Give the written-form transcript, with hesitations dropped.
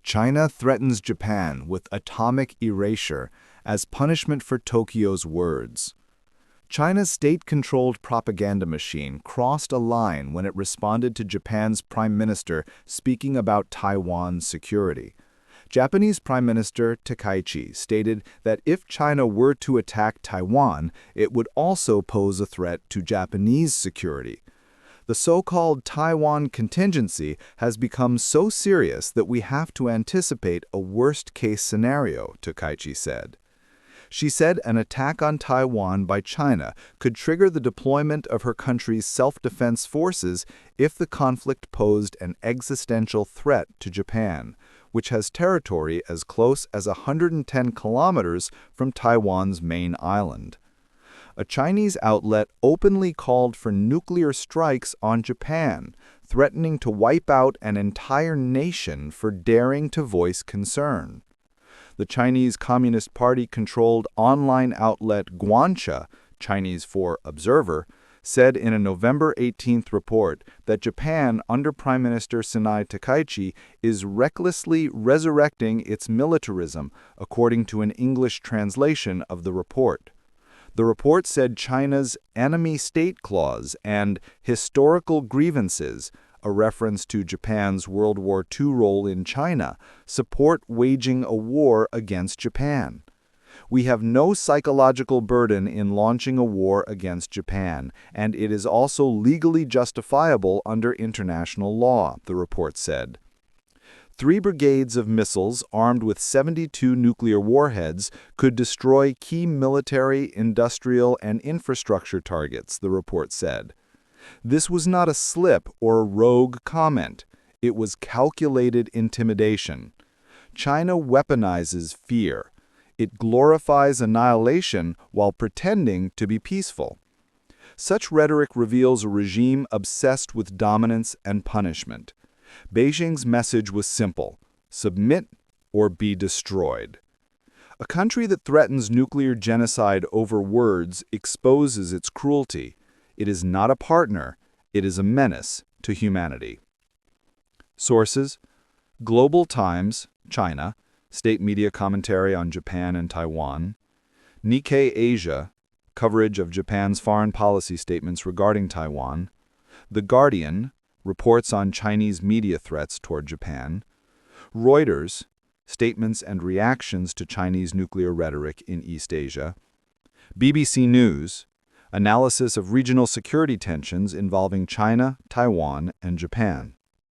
China threatens Japan with atomic erasure as punishment for Tokyo's words. China's state-controlled propaganda machine crossed a line when it responded to Japan's prime minister speaking about Taiwan's security. Japanese Prime Minister Takaichi stated that if China were to attack Taiwan, it would also pose a threat to Japanese security. The so-called Taiwan contingency has become so serious that we have to anticipate a worst-case scenario, Takaichi said. She said an attack on Taiwan by China could trigger the deployment of her country's self-defense forces if the conflict posed an existential threat to Japan, which has territory as close as 110 kilometers from Taiwan's main island. A Chinese outlet openly called for nuclear strikes on Japan, threatening to wipe out an entire nation for daring to voice concern. The Chinese Communist Party-controlled online outlet Guancha, Chinese for Observer, said in a November 18th report that Japan, under Prime Minister Sanai Takaichi, is recklessly resurrecting its militarism, according to an English translation of the report. The report said China's enemy state clause and historical grievances, a reference to Japan's World War II role in China, support waging a war against Japan. We have no psychological burden in launching a war against Japan, and it is also legally justifiable under international law, the report said. 3 brigades of missiles armed with 72 nuclear warheads could destroy key military, industrial, and infrastructure targets, the report said. This was not a slip or a rogue comment. It was calculated intimidation. China weaponizes fear. It glorifies annihilation while pretending to be peaceful. Such rhetoric reveals a regime obsessed with dominance and punishment. Beijing's message was simple: submit or be destroyed. A country that threatens nuclear genocide over words exposes its cruelty. It is not a partner, it is a menace to humanity. Sources: Global Times, China, State Media Commentary on Japan and Taiwan; Nikkei Asia, coverage of Japan's foreign policy statements regarding Taiwan; The Guardian, reports on Chinese media threats toward Japan; Reuters, statements and reactions to Chinese nuclear rhetoric in East Asia; BBC News, analysis of regional security tensions involving China, Taiwan, and Japan.